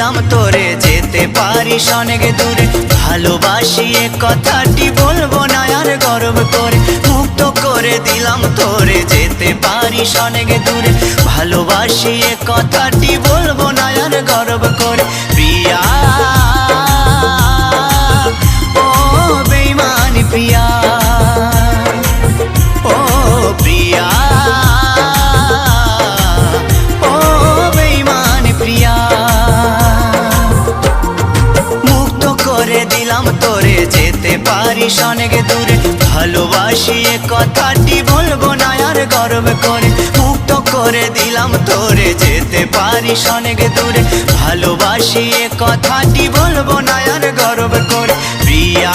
দিলাম তোরে যেতে পারিস অনেক দূরে। ভালোবাসি এ কথাটি বলবো না আর গর্ব করে, মুক্ত করে দিলাম তোরে যেতে পারিস অনেক দূরে। ভালোবাসি এ কথাটি বলবো না আর গর্ব করে। প্রিয়া ও বেঈমানি প্রিয়া, ও প্রিয়া ও বেঈমানি প্রিয়া। মুক্ত করে দিলাম তোরে যেতে পারিস অনেক দূরে। ভালোবাসি এ কথাটি বলবো না আর গর্ব করে, মুক্ত করে দিলাম তোরে যেতে পারিস অনেক দূরে। ভালোবাসি এ কথাটি বলবো না আর গর্ব করে। প্রিয়া